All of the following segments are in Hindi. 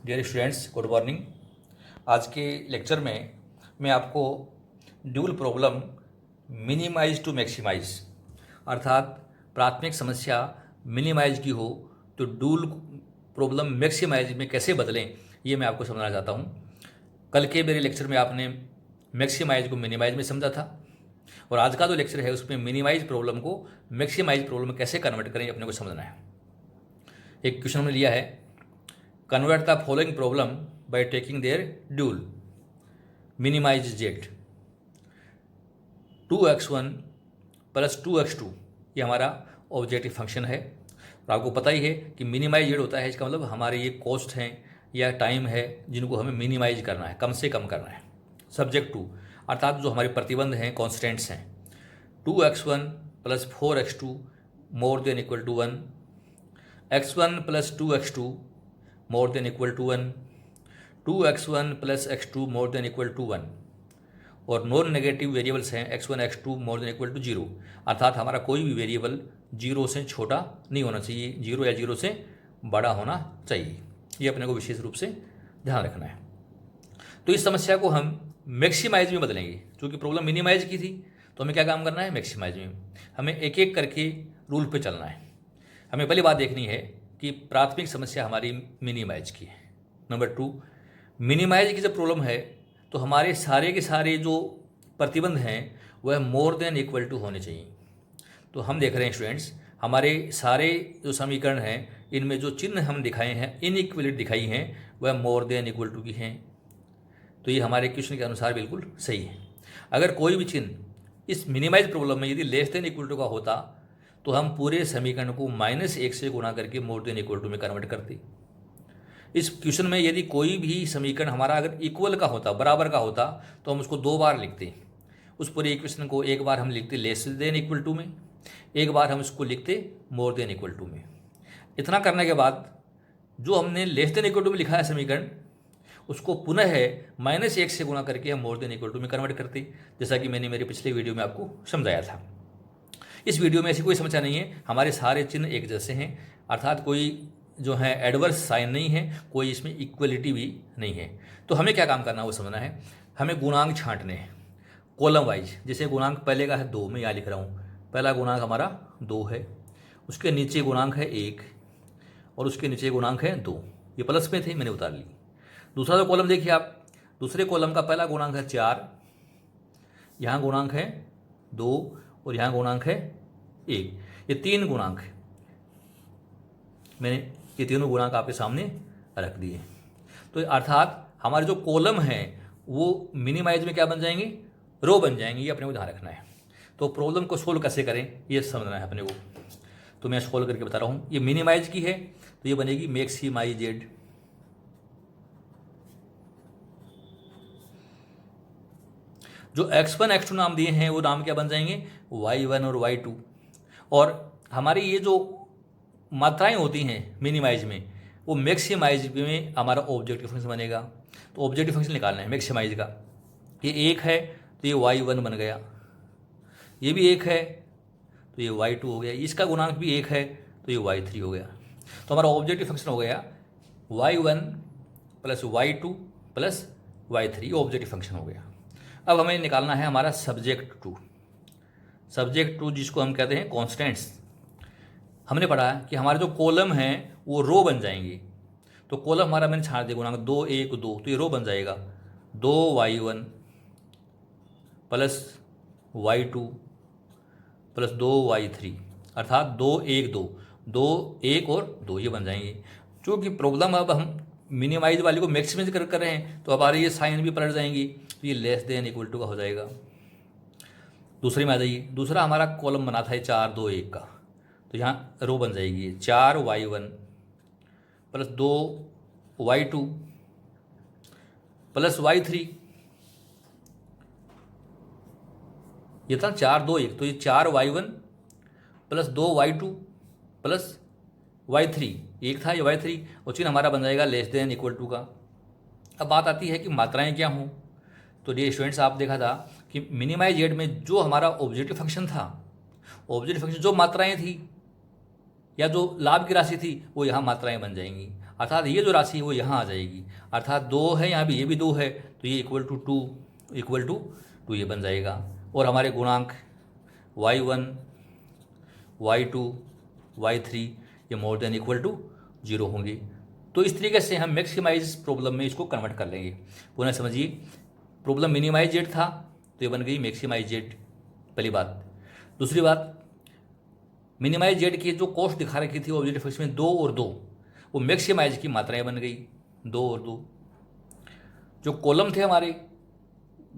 Dear students, good morning. आज के लेक्चर में मैं आपको dual problem minimize to maximize अर्थात प्राथमिक समस्या मिनिमाइज की हो तो ड्यूल प्रॉब्लम मैक्सिमाइज में कैसे बदलें, ये मैं आपको समझाना चाहता हूँ। कल के मेरे लेक्चर में आपने मैक्सिमाइज को मिनिमाइज में समझा था और आज का जो लेक्चर है उसमें मिनिमाइज प्रॉब्लम को मैक्सिमाइज प्रॉब्लम में कैसे कन्वर्ट करें अपने को समझना है। एक क्वेश्चन हमने लिया है, convert the following problem by taking their dual minimize Z 2x1 plus 2x2, ये हमारा ऑब्जेक्टिव फंक्शन है। और आपको पता ही है कि मिनिमाइज जेड होता है, इसका मतलब हमारे ये कॉस्ट हैं या टाइम है जिनको हमें मिनिमाइज करना है, कम से कम करना है। सब्जेक्ट टू अर्थात जो हमारे प्रतिबंध हैं, कॉन्स्टेंट्स हैं, 2x1 plus 4x2 more than equal to 1, x1 plus 2x2 more than equal to 1, 2x1 plus x2 more than equal to 1, और नॉन नेगेटिव वेरिएबल्स हैं x1 x2 more than equal to 0, अर्थात हमारा कोई भी वेरिएबल 0 से छोटा नहीं होना चाहिए, 0 या 0 से बड़ा होना चाहिए। ये अपने को विशेष रूप से ध्यान रखना है। तो इस समस्या को हम मैक्सिमाइज में बदलेंगे। क्योंकि प्रॉब्लम मिनिमाइज की थी तो हमें क्या काम करना है, मैक्सिमाइज में। हमें एक एक करके रूल पे चलना है। हमें पहली बात देखनी है कि प्राथमिक समस्या हमारी मिनिमाइज की है। नंबर टू, मिनिमाइज की जब प्रॉब्लम है तो हमारे सारे के सारे जो प्रतिबंध हैं वह मोर देन इक्वल टू होने चाहिए। तो हम देख रहे हैं स्टूडेंट्स, हमारे सारे जो समीकरण हैं इनमें जो चिन्ह हम दिखाए हैं, इनइक्वलिटी दिखाई हैं, वह मोर देन इक्वल टू की हैं। तो ये हमारे क्वेश्चन के अनुसार बिल्कुल सही है। अगर कोई भी चिन्ह इस मिनिमाइज प्रॉब्लम में यदि लेस देन इक्वल टू का होता तो हम पूरे समीकरण को -1 से गुणा करके मोर देन इक्वल टू में कन्वर्ट करते। इस क्वेश्चन में यदि कोई भी समीकरण हमारा अगर इक्वल का होता, बराबर का होता, तो हम उसको 2 बार लिखते। उस पूरे इक्वेशन को एक बार हम लिखते लेस देन इक्वल टू में, एक बार हम इसको लिखते मोर देन इक्वल टू में। इतना करने के बाद जो हमने लेस देन इक्वल टू में लिखा है समीकरण, उसको पुनः -1 से गुणा करके हम मोर देन इक्वल टू में कन्वर्ट करते, जैसा कि मैंने मेरे पिछले वीडियो में आपको समझाया था। इस वीडियो में ऐसी कोई समस्या नहीं है, हमारे सारे चिन्ह एक जैसे हैं, अर्थात कोई जो है एडवर्स साइन नहीं है, कोई इसमें इक्वलिटी भी नहीं है। तो हमें क्या काम करना है वो समझना है। हमें गुणांक छांटने हैं कॉलम वाइज। जैसे गुणांक पहले का है 2, मैं यहाँ लिख रहा हूँ, पहला गुणांक हमारा 2 है, उसके नीचे गुणांक है 1 और उसके नीचे गुणांक है 2, ये प्लस में थे मैंने उतार ली। दूसरा जो कॉलम देखिए आप, दूसरे कॉलम का पहला गुणांक है 4, यहाँ गुणांक है 2 और यहाँ गुणांक है 1, ये 3 गुणांक है। मैंने ये तीनों गुणांक आपके सामने रख दिए। तो अर्थात हमारे जो कॉलम हैं वो मिनिमाइज में क्या बन जाएंगे, रो बन जाएंगे। ये अपने को ध्यान रखना है। तो प्रॉब्लम को सोल्व कैसे करें ये समझना है अपने को। तो मैं सोल्व करके बता रहा हूँ। ये मिनिमाइज की है तो ये बनेगी मैक्सिमाइजेड। जो x1 x2 नाम दिए हैं वो नाम क्या बन जाएंगे, y1 और y2। और हमारी ये जो मात्राएं होती हैं मिनिमाइज में, वो मैक्सिमाइज में हमारा ऑब्जेक्टिव फंक्शन बनेगा। तो ऑब्जेक्टिव फंक्शन निकालना है मैक्सिमाइज का। ये 1 है तो ये y1 बन गया, ये भी 1 है तो ये y2 हो गया, इसका गुणांक भी 1 है तो ये y3 हो गया। तो हमारा ऑब्जेक्टिव फंक्शन हो गया y1 plus y2 plus y3, ये ऑब्जेक्टिव फंक्शन हो गया। अब हमें निकालना है हमारा सब्जेक्ट टू। सब्जेक्ट टू जिसको हम कहते हैं कॉन्स्टेंट्स। हमने पढ़ा कि हमारे जो कॉलम हैं वो रो बन जाएंगे। तो कॉलम हमारा मैंने छाड़ दिया गुणांक 2 1 2, तो ये रो बन जाएगा 2y1 plus y2 plus 2y3, अर्थात 2 1 2, 2 1 और 2 ये बन जाएंगे। क्योंकि प्रॉब्लम अब हम मिनिमाइज वाली को मैक्सिमाइज कर रहे हैं तो हमारे ये साइन भी पलट जाएंगी, तो ये लेस देन इक्वल टू का हो जाएगा। दूसरे में आ जाइए। दूसरा हमारा कॉलम बना था 4 2 1 का, तो यहाँ रो बन जाएगी 4y1 plus 2y2 plus y3। ये था 4 2 1, तो ये 4y1 plus 2y2 plus y3, एक था ये y3, और चिन्ह हमारा बन जाएगा लेस देन इक्वल टू का। अब बात आती है कि मात्राएं क्या हों। तो ये स्टूडेंट्स आप देखा था कि मिनिमाइजेड में जो हमारा ऑब्जेक्टिव फंक्शन था, ऑब्जेक्टिव फंक्शन जो मात्राएं थी या जो लाभ की राशि थी वो यहाँ मात्राएं बन जाएंगी। अर्थात ये जो राशि है वो यहाँ आ जाएगी, अर्थात 2 है यहाँ भी, ये भी 2 है, तो ये इक्वल टू 2 ये बन जाएगा। और हमारे गुणांक y1 y2 y3 ये मोर देन इक्वल टू 0 होंगे। तो इस तरीके से हम मैक्सिमाइज प्रॉब्लम में इसको कन्वर्ट कर लेंगे। पुनः समझिए, प्रॉब्लम मिनिमाइज जेड था तो ये बन गई मैक्सिमाइज जेड, पहली बात। दूसरी बात, मिनिमाइज जेड की जो कॉस्ट दिखा रखी थी ऑब्जेक्टिव फंक्शन में 2 और 2, वो मैक्सिमाइज की मात्राएं बन गई 2 और 2। जो कॉलम थे हमारे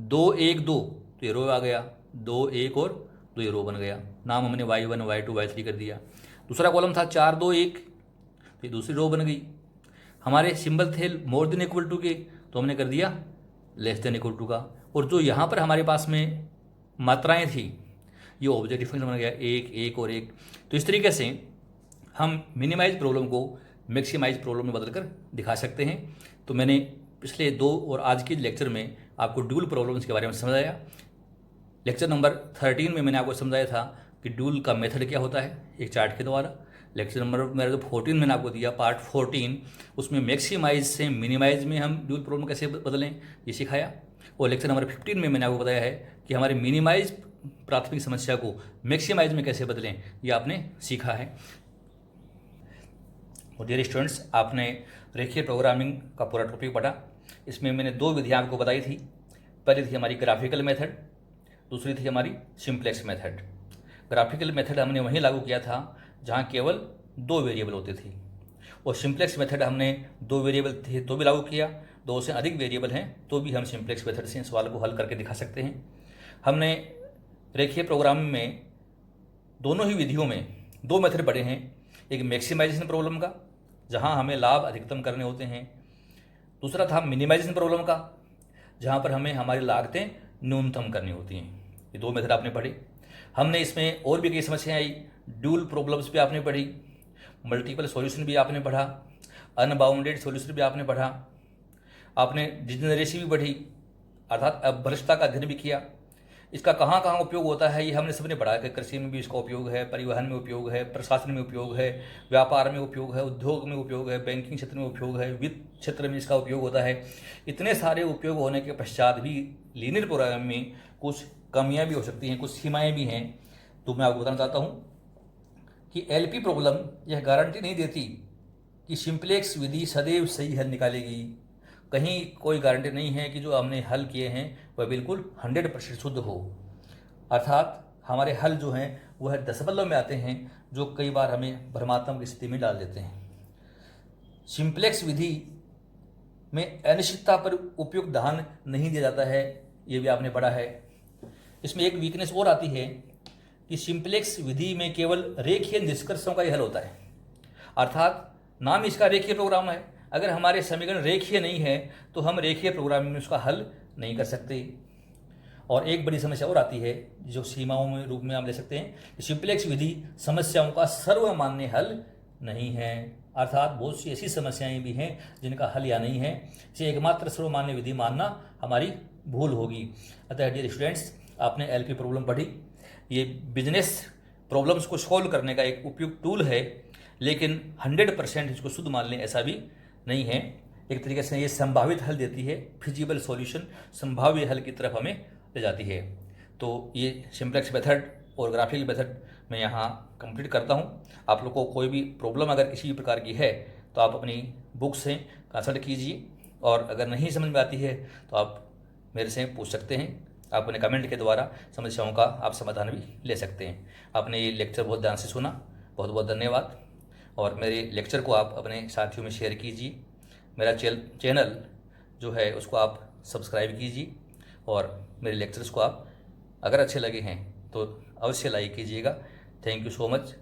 2 1 2 तो ये रो आ गया, 2 1 और 2 ये रो बन गया। नाम हमने y1 y2 y3 कर दिया। दूसरा कॉलम था 4 2 1 तो ये दूसरी रो बन गई। हमारे सिंबल थे मोर देन इक्वल टू के, तो हमने कर दिया लेस देन इक्वल टू का। और जो यहाँ पर हमारे पास में मात्राएं थी ये ऑब्जेक्टिव फंक्शन बन गया 1 1 और 1। तो इस तरीके से हम मिनिमाइज प्रॉब्लम को मैक्सिमाइज प्रॉब्लम में बदल कर दिखा सकते हैं। तो मैंने पिछले 2 और आज के लेक्चर में आपको ड्यूल प्रॉब्लम्स के बारे में समझाया। लेक्चर नंबर 13 में मैंने आपको समझाया था कि ड्यूल का मेथड क्या होता है एक चार्ट के द्वारा। लेक्चर नंबर मेरा जो 14 मैंने आपको दिया, पार्ट 14, उसमें मैक्सिमाइज से मिनिमाइज में हम ड्यूल प्रॉब्लम कैसे बदलें ये सिखाया। और लेक्चर नंबर 15 में मैंने आपको बताया है कि हमारे मिनिमाइज प्राथमिक समस्या को मैक्सिमाइज में कैसे बदलें, ये आपने सीखा है। और डियर स्टूडेंट्स, आपने रेखीय प्रोग्रामिंग का पूरा टॉपिक पढ़ा। इसमें मैंने 2 विधियाँ आपको बताई थी। पहली थी हमारी ग्राफिकल मेथड, दूसरी थी हमारी सिंप्लेक्स मेथड। ग्राफिकल मेथड हमने वहीं लागू किया था जहाँ केवल 2 वेरिएबल होते थे, और सिंप्लेक्स मेथड हमने 2 वेरिएबल थे तो भी लागू किया, 2 से अधिक वेरिएबल हैं तो भी हम सिंप्लेक्स मेथड से सवाल को हल करके दिखा सकते हैं। हमने रेखीय प्रोग्रामिंग में दोनों ही विधियों में 2 मेथड पढ़े हैं। एक मैक्सिमाइजेशन प्रॉब्लम का, जहाँ हमें लाभ अधिकतम करने होते हैं। दूसरा था मिनिमाइजेशन प्रॉब्लम का, जहाँ पर हमें हमारी लागतें न्यूनतम करनी होती हैं। ये 2 मेथड आपने पढ़े। हमने इसमें और भी कई समस्याएं आई, ड्यूल प्रॉब्लम्स भी आपने पढ़ी, मल्टीपल सॉल्यूशन भी आपने पढ़ा, अनबाउंडेड सॉल्यूशन भी आपने पढ़ा, आपने डिजेनरेसी भी पढ़ी, अर्थात अभ्रष्टता का अध्ययन भी किया। इसका कहाँ कहाँ उपयोग होता है ये हमने सबने पढ़ा कि कृषि में भी इसका उपयोग है, परिवहन में उपयोग है, प्रशासन में उपयोग है, व्यापार में उपयोग है, उद्योग में उपयोग है, बैंकिंग क्षेत्र में उपयोग है, वित्त क्षेत्र में इसका उपयोग होता है। इतने सारे उपयोग होने के पश्चात भी लीनियर प्रोग्रामिंग में कुछ कमियां भी हो सकती हैं, कुछ सीमाएं भी हैं। तो मैं आपको बताना चाहता हूँ कि एलपी प्रॉब्लम यह गारंटी नहीं देती कि सिंप्लेक्स विधि सदैव सही हल निकालेगी। कहीं कोई गारंटी नहीं है कि जो हमने हल किए हैं वह बिल्कुल 100% शुद्ध हो। अर्थात हमारे हल जो हैं वह दशमलव में आते हैं, जो कई बार हमें भ्रमात्मक की स्थिति में डाल देते हैं। सिंप्लेक्स विधि में अनिश्चितता पर उपयुक्त ध्यान नहीं दिया जाता है, ये भी आपने पढ़ा है। इसमें एक वीकनेस और आती है कि सिंप्लेक्स विधि में केवल रेखीय निष्कर्षों का ही हल होता है। अर्थात नाम इसका रेखीय प्रोग्राम है, अगर हमारे समीकरण रेखीय नहीं है तो हम रेखीय प्रोग्रामिंग में उसका हल नहीं कर सकते। और एक बड़ी समस्या और आती है जो सीमाओं में रूप में हम ले सकते हैं, सिंप्लेक्स विधि समस्याओं का सर्वमान्य हल नहीं है। अर्थात बहुत सी ऐसी समस्याएं भी हैं जिनका हल या नहीं है, इसे एकमात्र सर्वमान्य विधि मानना हमारी भूल होगी। अतः डियर स्टूडेंट्स, आपने एलपी प्रॉब्लम पढ़ी, ये बिजनेस प्रॉब्लम्स को सॉल्व करने का एक उपयुक्त टूल है, लेकिन 100% इसको शुद्ध मान लें ऐसा भी नहीं है। एक तरीके से ये संभावित हल देती है, फिजिबल सॉल्यूशन, संभाव्य हल की तरफ हमें ले जाती है। तो ये सिंप्लेक्स मेथड और ग्राफिकल मेथड मैं यहाँ कंप्लीट करता हूँ। आप लोग को कोई भी प्रॉब्लम अगर किसी भी प्रकार की है तो आप अपनी बुक से कंसल्ट कीजिए, और अगर नहीं समझ में आती है तो आप मेरे से पूछ सकते हैं। आप अपने कमेंट के द्वारा समस्याओं का आप समाधान भी ले सकते हैं। आपने ये लेक्चर बहुत ध्यान से सुना, बहुत बहुत धन्यवाद। और मेरे लेक्चर को आप अपने साथियों में शेयर कीजिए। मेरा चैनल जो है उसको आप सब्सक्राइब कीजिए, और मेरे लेक्चर्स को आप अगर अच्छे लगे हैं तो अवश्य लाइक कीजिएगा। Thank you so much.